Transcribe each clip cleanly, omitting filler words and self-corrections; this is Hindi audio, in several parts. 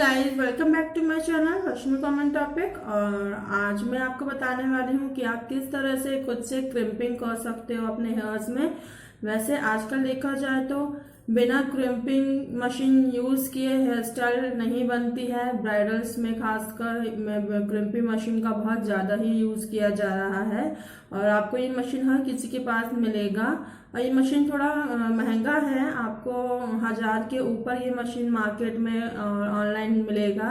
Guys, welcome back to my channel Rashmi common topic. और आज मैं आपको बताने वाली हूँ कि आप किस तरह से खुद से क्रिम्पिंग कर सकते हो अपने हेयर्स में। वैसे आजकल देखा जाए तो बिना क्रिम्पिंग मशीन यूज किए हेयर स्टाइल नहीं बनती है। ब्राइडल्स में खासकर क्रिम्पिंग मशीन का बहुत ज़्यादा ही यूज किया जा रहा है और आपको ये मशीन हर किसी के पास मिलेगा। और ये मशीन थोड़ा महंगा है, आपको 1000 के ऊपर ये मशीन मार्केट में ऑनलाइन मिलेगा।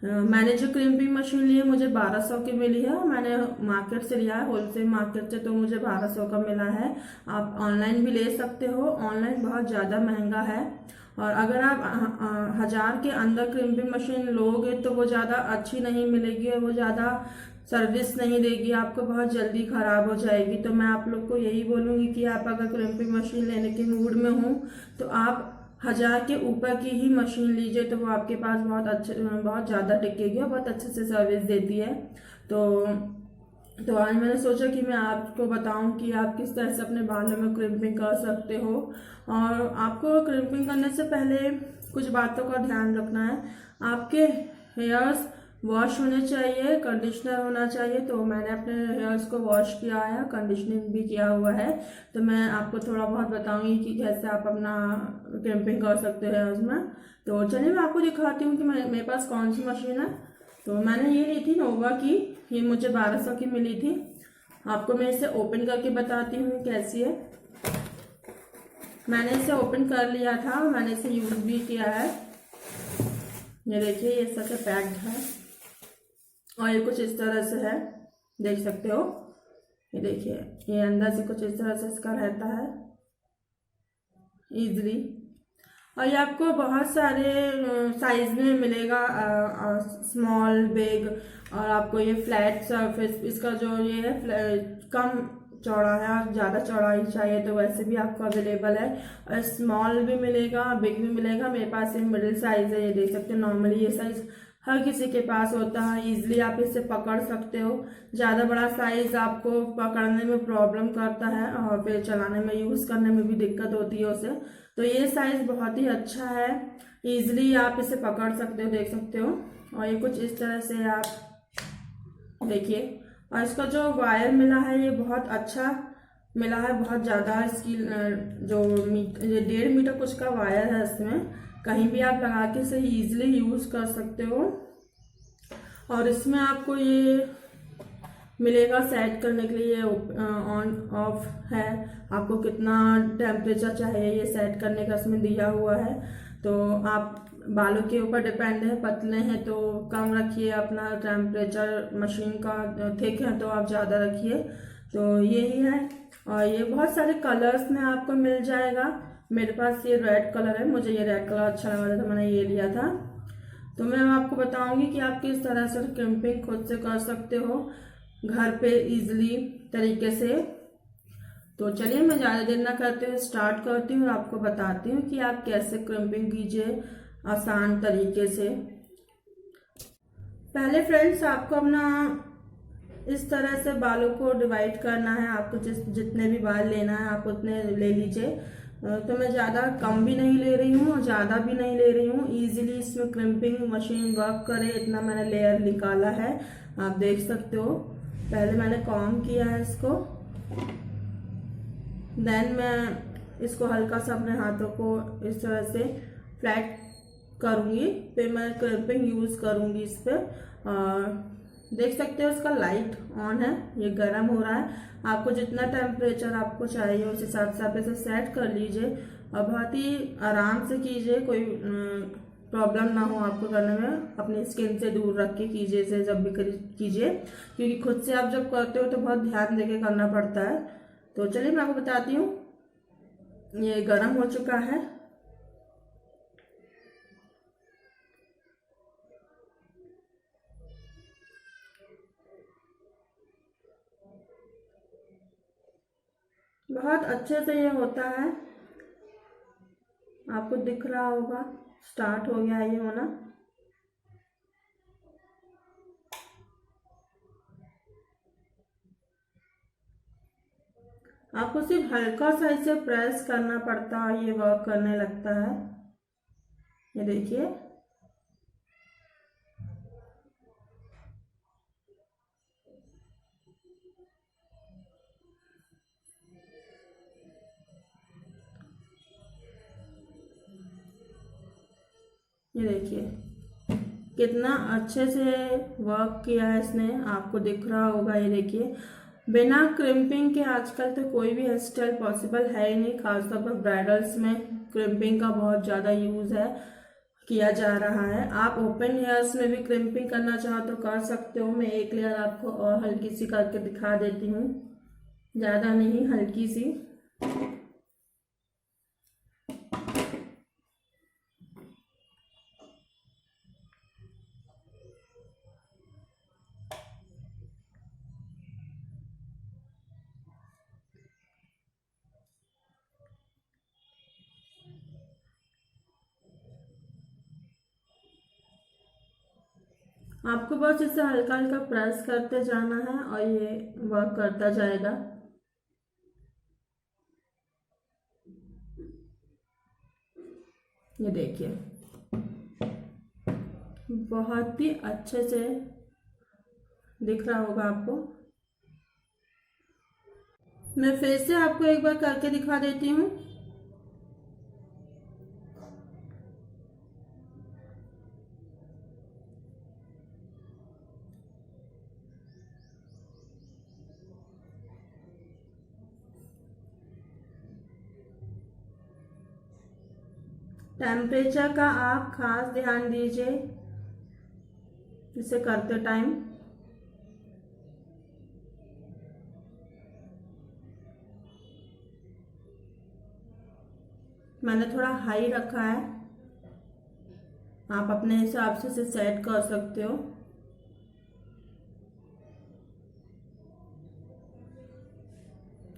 मैंने जो क्रिम्पिंग मशीन ली है मुझे 1200 की मिली है। मैंने मार्केट से लिया है, होलसेल मार्केट से, तो मुझे 1200 का मिला है। आप ऑनलाइन भी ले सकते हो, ऑनलाइन बहुत ज़्यादा महंगा है। और अगर आप 1000 के अंदर क्रिम्पिंग मशीन लोगे तो वो ज़्यादा अच्छी नहीं मिलेगी और वो ज़्यादा सर्विस नहीं देगी, आपको बहुत जल्दी खराब हो जाएगी। तो मैं आप लोग को यही बोलूँगी कि आप अगर क्रिम्पिंग मशीन लेने के मूड में हो तो आप 1000 के ऊपर की ही मशीन लीजिए, तो वो आपके पास बहुत ज़्यादा टिकेगी और बहुत अच्छे से सर्विस देती है। तो आज मैंने सोचा कि मैं आपको बताऊं कि आप किस तरह से अपने बालों में क्रिम्पिंग कर सकते हो। और आपको क्रिम्पिंग करने से पहले कुछ बातों का ध्यान रखना है। आपके हेयर्स वॉश होने चाहिए, कंडीशनर होना चाहिए। तो मैंने अपने हेयर्स को वॉश किया है, कंडीशनिंग भी किया हुआ है। तो मैं आपको थोड़ा बहुत बताऊंगी कि कैसे आप अपना क्रिम्पिंग कर सकते हो हेयर्स में। तो चलिए मैं आपको दिखाती हूँ कि मेरे पास कौन सी मशीन है। तो मैंने ये ली थी नोवा की, ये मुझे 1200 की मिली थी। आपको मैं इसे ओपन करके बताती हूँ कैसी है। मैंने इसे ओपन कर लिया था, मैंने इसे यूज भी किया है। ये देखिए, ये ऐसा पैक्ड है और ये कुछ इस तरह से है, देख सकते हो। ये देखिए, ये अंदर से कुछ इस तरह से इसका रहता है इजीली। और ये आपको बहुत सारे साइज में मिलेगा, स्मॉल, बिग। और आपको ये फ्लैट सरफेस, इसका जो ये है कम चौड़ा है, ज़्यादा चौड़ाई चाहिए तो वैसे भी आपको अवेलेबल है। और स्मॉल भी मिलेगा, बिग भी मिलेगा। मेरे पास ये मिडिल साइज है, ये देख सकते हो। नॉर्मली ये साइज हर किसी के पास होता है, इजीली आप इसे पकड़ सकते हो। ज़्यादा बड़ा साइज आपको पकड़ने में प्रॉब्लम करता है और फिर चलाने में, यूज़ करने में भी दिक्कत होती है उसे। तो ये साइज बहुत ही अच्छा है, इजीली आप इसे पकड़ सकते हो, देख सकते हो। और ये कुछ इस तरह से आप देखिए। और इसका जो वायर मिला है ये बहुत अच्छा मिला है, बहुत ज़्यादा। इसकी जो 1.5 मीटर कुछ का वायर है इसमें, कहीं भी आप लगा के इसे ईजिली यूज़ कर सकते हो। और इसमें आपको ये मिलेगा सेट करने के लिए, ऑन ऑफ है, आपको कितना टेम्परेचर चाहिए ये सेट करने का इसमें दिया हुआ है। तो आप बालों के ऊपर डिपेंड है, पतले हैं तो कम रखिए अपना टेम्परेचर मशीन का, थिक है तो आप ज़्यादा रखिए। तो यही है। और ये बहुत सारे कलर्स में आपको मिल जाएगा। मेरे पास ये रेड कलर है, मुझे ये रेड कलर अच्छा लगा था तो मैंने ये लिया था। तो मैं आपको बताऊंगी कि आप किस तरह से क्रिम्पिंग खुद से कर सकते हो घर पे इजीली तरीके से। तो चलिए मैं ज़्यादा देर ना करते हुए स्टार्ट करती हूँ और आपको बताती हूँ कि आप कैसे क्रिम्पिंग कीजिए आसान तरीके से। पहले फ्रेंड्स, आपको अपना इस तरह से बालों को डिवाइड करना है। आपको जितने भी बाल लेना है आप उतने ले लीजिए। तो मैं ज़्यादा कम भी नहीं ले रही हूँ और ज़्यादा भी नहीं ले रही हूँ, इजीली इसमें क्रिम्पिंग मशीन वर्क करे इतना मैंने लेयर निकाला है, आप देख सकते हो। पहले मैंने कॉम्ब किया है इसको, देन मैं इसको हल्का सा अपने हाथों को इस तरह से फ्लैट करूँगी, फिर मैं क्रिम्पिंग यूज़ करूँगी इस पर। देख सकते हो इसका लाइट ऑन है, ये गर्म हो रहा है। आपको जितना टेम्परेचर आपको चाहिए उस हिसाब से आप इसे सेट कर लीजिए और बहुत ही आराम से कीजिए, कोई प्रॉब्लम ना हो आपको करने में। अपनी स्किन से दूर रख के कीजिए इसे, जब भी कीजिए, क्योंकि खुद से आप जब करते हो तो बहुत ध्यान देके करना पड़ता है। तो चलिए मैं आपको बताती हूँ, ये गर्म हो चुका है। बहुत अच्छे से ये होता है, आपको दिख रहा होगा, स्टार्ट हो गया ये होना। आपको सिर्फ हल्का सा इसे प्रेस करना पड़ता है, ये वर्क करने लगता है। ये देखिए, ये देखिए कितना अच्छे से वर्क किया है इसने, आपको दिख रहा होगा। ये देखिए बिना क्रिम्पिंग के आजकल तो कोई भी हेयर स्टाइल पॉसिबल है ही नहीं। खासतौर पर ब्राइडल्स में क्रिम्पिंग का बहुत ज़्यादा यूज़ है, किया जा रहा है। आप ओपन हेयर्स में भी क्रिम्पिंग करना चाहो तो कर सकते हो। मैं एक लेयर आपको और हल्की सी करके दिखा देती हूँ, ज़्यादा नहीं, हल्की सी। आपको बस इसे हल्का हल्का प्रेस करते जाना है और ये वर्क करता जाएगा। ये देखिए बहुत ही अच्छे से दिख रहा होगा आपको। मैं फिर से आपको एक बार करके दिखा देती हूँ। टेम्परेचर का आप खास ध्यान दीजिए इसे करते टाइम। मैंने थोड़ा हाई रखा है, आप अपने हिसाब से इसे सेट कर सकते हो।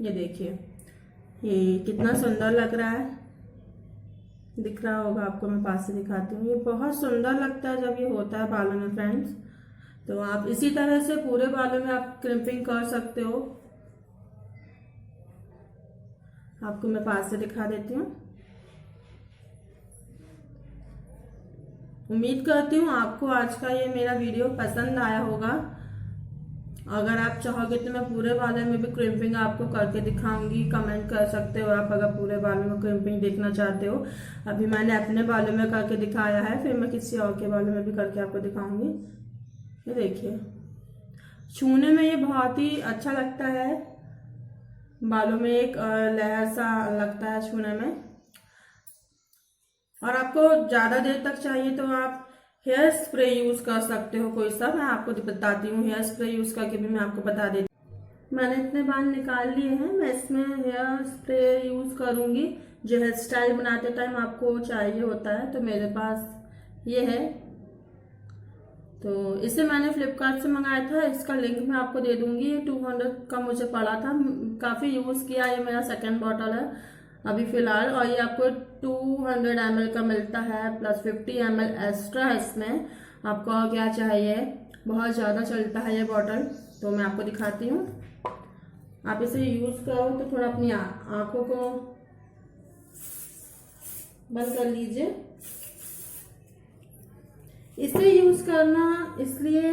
ये देखिए ये कितना सुंदर लग रहा है, दिख रहा होगा आपको। मैं पास से दिखाती हूँ, ये बहुत सुंदर लगता है जब ये होता है बालों में फ्रेंड्स। तो आप इसी तरह से पूरे बालों में आप क्रिम्पिंग कर सकते हो। आपको मैं पास से दिखा देती हूँ। उम्मीद करती हूँ आपको आज का ये मेरा वीडियो पसंद आया होगा। अगर आप चाहोगे तो मैं पूरे बालों में भी क्रिम्पिंग आपको करके दिखाऊंगी। कमेंट कर सकते हो आप अगर पूरे बालों में क्रिम्पिंग देखना चाहते हो। अभी मैंने अपने बालों में करके दिखाया है, फिर मैं किसी और के बालों में भी करके आपको दिखाऊंगी। ये देखिए छूने में ये बहुत ही अच्छा लगता है, बालों में एक लहर सा लगता है छूने में। और आपको ज़्यादा देर तक चाहिए तो आप हेयर स्प्रे यूज कर सकते हो कोई सा। मैं आपको बताती हूँ, हेयर स्प्रे यूज करके भी मैं आपको बता देती हूँ। मैंने इतने बाल निकाल लिए हैं, मैं इसमें हेयर स्प्रे यूज करूंगी जो हेयर स्टाइल बनाते टाइम आपको चाहिए होता है। तो मेरे पास ये है, तो इसे मैंने फ्लिपकार्ट से मंगाया था। इसका लिंक मैं आपको दे दूंगी। ये 200 का मुझे पड़ा था, काफी यूज किया। ये मेरा सेकेंड बॉटल है अभी फिलहाल। और ये आपको 200 ml का मिलता है प्लस 50 ml एक्स्ट्रा है इसमें। आपको और क्या चाहिए, बहुत ज़्यादा चलता है ये बॉटल। तो मैं आपको दिखाती हूँ, आप इसे यूज़ करो तो थोड़ा अपनी आँखों को बंद कर लीजिए। इसे यूज़ करना इसलिए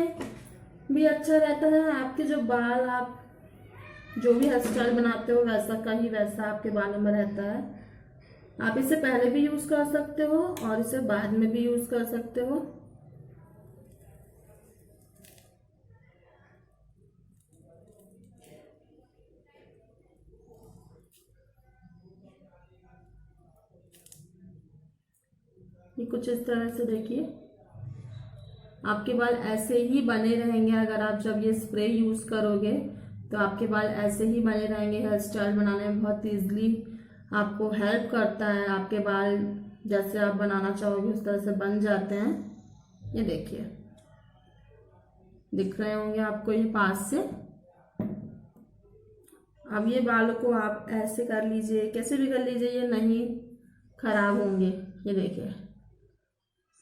भी अच्छा रहता है, आपके जो बाल, आप जो भी हेयर स्टाइल बनाते हो वैसा का ही वैसा आपके बालों में रहता है। आप इसे पहले भी यूज कर सकते हो और इसे बाद में भी यूज कर सकते हो। ये कुछ इस तरह से देखिए, आपके बाल ऐसे ही बने रहेंगे। अगर आप जब ये स्प्रे यूज करोगे तो आपके बाल ऐसे ही बने रहेंगे। हेयर स्टाइल बनाने में बहुत ईजिली आपको हेल्प करता है। आपके बाल जैसे आप बनाना चाहोगे उस तरह से बन जाते हैं। ये देखिए दिख रहे होंगे आपको ये पास से। अब ये बालों को आप ऐसे कर लीजिए, कैसे भी कर लीजिए, ये नहीं खराब होंगे। ये देखिए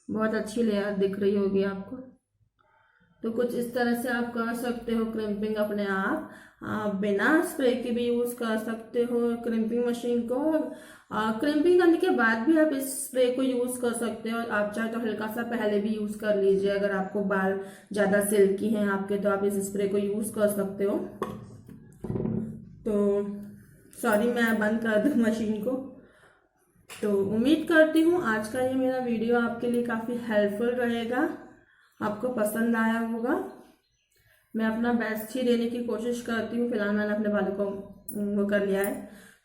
बहुत अच्छी लेयर दिख रही होगी आपको। तो कुछ इस तरह से आप कर सकते हो क्रिम्पिंग अपने आप बिना स्प्रे के भी यूज कर सकते हो क्रिम्पिंग मशीन को। क्रिम्पिंग करने के बाद भी आप इस स्प्रे को यूज कर सकते हो। आप चाहे तो हल्का सा पहले भी यूज कर लीजिए। अगर आपको बाल ज्यादा सिल्की हैं आपके तो आप इस स्प्रे को यूज कर सकते हो। तो सॉरी, मैं बंद कर दूँ मशीन को। तो उम्मीद करती हूँ आज का ये मेरा वीडियो आपके लिए काफ़ी हेल्पफुल रहेगा, आपको पसंद आया होगा। मैं अपना बेस्ट ही देने की कोशिश करती हूँ। फिलहाल मैंने अपने बालों को वो कर लिया है,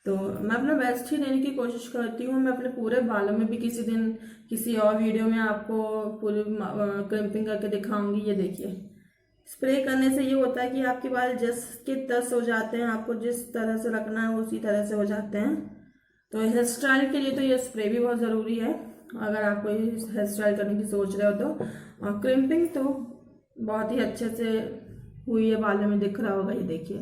तो मैं अपना बेस्ट ही देने की कोशिश करती हूँ। मैं अपने पूरे बालों में भी किसी दिन किसी और वीडियो में आपको पूरी क्रिम्पिंग करके दिखाऊंगी। ये देखिए, स्प्रे करने से ये होता है कि आपके बाल जिसके तस हो जाते हैं, आपको जिस तरह से रखना है उसी तरह से हो जाते हैं। तो हेयर स्टाइल के लिए तो ये स्प्रे भी बहुत ज़रूरी है, अगर आप कोई हेयर स्टाइल करने की सोच रहे हो तो। और क्रिम्पिंग तो बहुत ही अच्छे से हुई है, बालों में दिख रहा होगा, ये देखिए।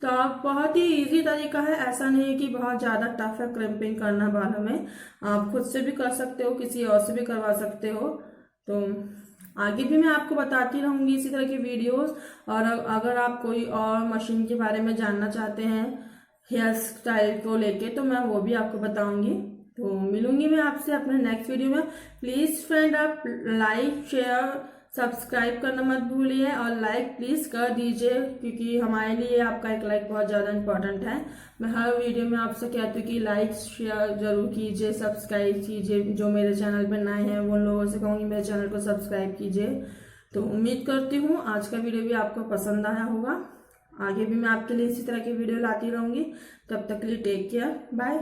तो आप बहुत ही इजी तरीका है, ऐसा नहीं है कि बहुत ज़्यादा टफ है क्रिम्पिंग करना बालों में। आप खुद से भी कर सकते हो, किसी और से भी करवा सकते हो। तो आगे भी मैं आपको बताती रहूंगी इसी तरह की वीडियोस। और अगर आप कोई और मशीन के बारे में जानना चाहते हैं हेयर स्टाइल को लेके, तो मैं वो भी आपको बताऊंगी। तो मिलूंगी मैं आपसे अपने नेक्स्ट वीडियो में। प्लीज फ्रेंड, आप लाइक शेयर सब्सक्राइब करना मत भूलिए, और लाइक प्लीज कर दीजिए, क्योंकि हमारे लिए आपका एक लाइक बहुत ज़्यादा इंपॉर्टेंट है। मैं हर वीडियो में आपसे कहती हूँ कि लाइक शेयर जरूर कीजिए, सब्सक्राइब कीजिए। जो मेरे चैनल पर नए हैं उन लोगों से कहूँगी मेरे चैनल को सब्सक्राइब कीजिए। तो उम्मीद करती हूँ आज का वीडियो भी आपको पसंद आया होगा। आगे भी मैं आपके लिए इसी तरह की वीडियो लाती रहूंगी। तब तक के लिए टेक केयर, बाय।